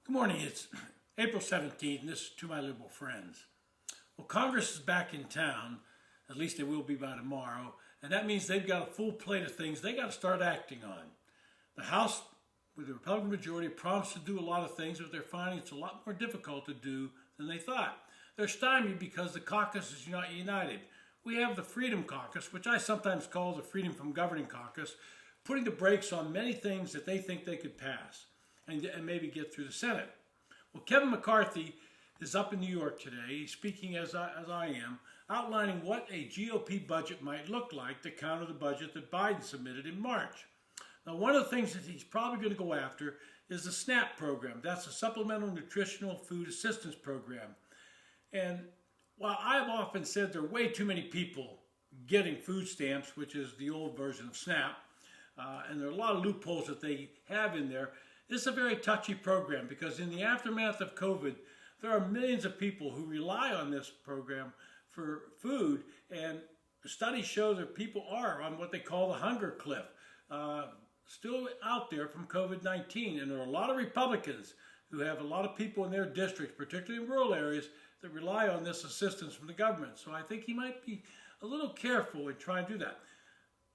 Good morning. It's April 17th, and this is to my liberal friends. Well, Congress is back in town. At least they will be by tomorrow. And that means they've got a full plate of things they got to start acting on. The House, with the Republican majority, promised to do a lot of things, but they're finding it's a lot more difficult to do than they thought. They're stymied because the caucus is not united. We have the Freedom Caucus, which I sometimes call the Freedom from Governing Caucus, putting the brakes on many things that they think they could pass and maybe get through the Senate. Well, Kevin McCarthy is up in New York today. He's speaking as I am, outlining what a GOP budget might look like to counter the budget that Biden submitted in March. Now, one of the things that he's probably going to go after is the SNAP program. That's a Supplemental Nutritional Food Assistance Program. And while I've often said there are way too many people getting food stamps, which is the old version of SNAP, and there are a lot of loopholes that they have in there, this is a very touchy program because in the aftermath of COVID, there are millions of people who rely on this program for food, and studies show that people are on what they call the hunger cliff, still out there from COVID-19. And there are a lot of Republicans who have a lot of people in their districts, particularly in rural areas, that rely on this assistance from the government. So I think he might be a little careful in trying to do that.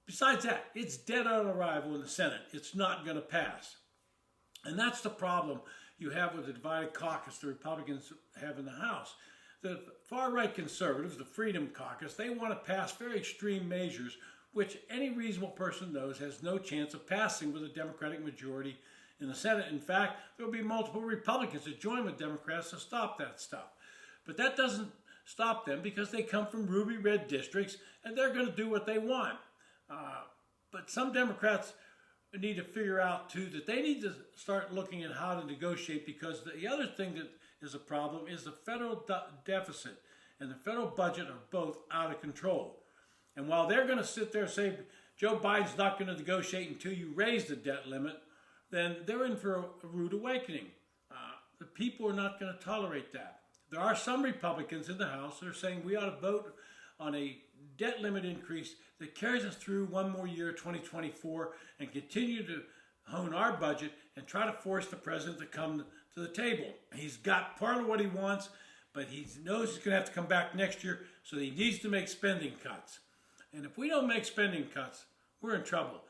Besides that, it's dead on arrival in the Senate. It's not going to pass. And that's the problem you have with the divided caucus the Republicans have in the House. The far-right conservatives, the Freedom Caucus, they want to pass very extreme measures, which any reasonable person knows has no chance of passing with a Democratic majority in the Senate. In fact, there will be multiple Republicans that join with Democrats to stop that stuff. But that doesn't stop them because they come from ruby red districts and they're going to do what they want. But some Democrats need to figure out, too, that they need to start looking at how to negotiate, because the other thing that is a problem is the federal deficit and the federal budget are both out of control. And while they're going to sit there and say Joe Biden's not going to negotiate until you raise the debt limit, then they're in for a rude awakening. The people are not going to tolerate that. There are some Republicans in the House that are saying we ought to vote on a debt limit increase that carries us through one more year, 2024, and continue to hone our budget and try to force the president to come to the table. He's got part of what he wants, but he knows he's going to have to come back next year, so he needs to make spending cuts. And if we don't make spending cuts, we're in trouble.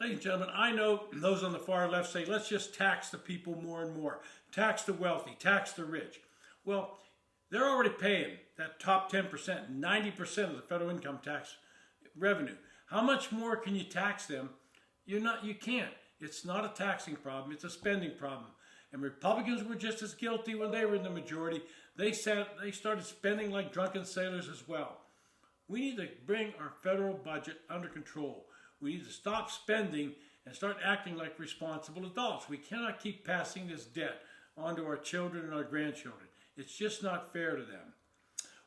Ladies and gentlemen, I know those on the far left say, let's just tax the people more and more. Tax the wealthy, tax the rich. Well, they're already paying that top 10%, 90% of the federal income tax revenue. How much more can you tax them? You can't. It's not a taxing problem. It's a spending problem. And Republicans were just as guilty when they were in the majority. They started spending like drunken sailors as well. We need to bring our federal budget under control. We need to stop spending and start acting like responsible adults. We cannot keep passing this debt on to our children and our grandchildren. It's just not fair to them.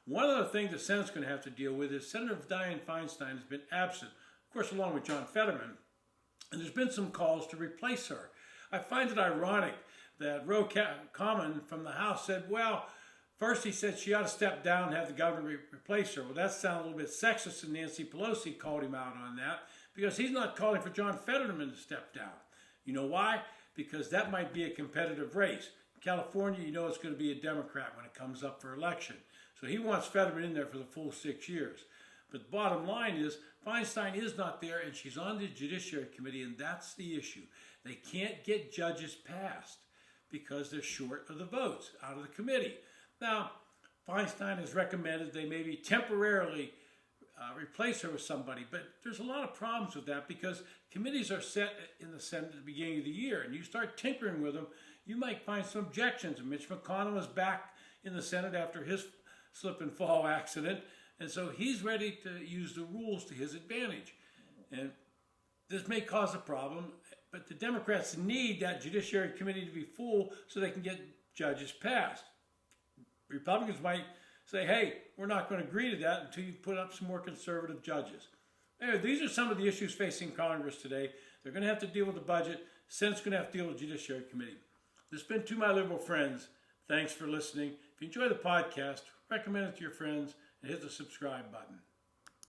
One other thing the Senate's going to have to deal with is Senator Dianne Feinstein has been absent, of course, along with John Fetterman, and there's been some calls to replace her. I find it ironic that Ro Khanna from the House said, well, first he said she ought to step down and have the governor replace her. Well, that sounded a little bit sexist, and Nancy Pelosi called him out on that because he's not calling for John Fetterman to step down. You know why? Because that might be a competitive race. California, you know it's going to be a Democrat when it comes up for election. So he wants Fetterman in there for the full 6 years. But the bottom line is, Feinstein is not there, and she's on the Judiciary Committee, and that's the issue. They can't get judges passed because they're short of the votes out of the committee. Now, Feinstein has recommended they maybe temporarily replace her with somebody, but there's a lot of problems with that because committees are set in the Senate at the beginning of the year, and you start tinkering with them, you might find some objections. And Mitch McConnell is back in the Senate after his slip and fall accident, and so he's ready to use the rules to his advantage. And this may cause a problem, but the Democrats need that Judiciary Committee to be full so they can get judges passed. Republicans might say, hey, we're not going to agree to that until you put up some more conservative judges. Anyway, these are some of the issues facing Congress today. They're going to have to deal with the budget. Senate's going to have to deal with the Judiciary Committee. This has been To My Liberal Friends. Thanks for listening. If you enjoy the podcast, recommend it to your friends and hit the subscribe button.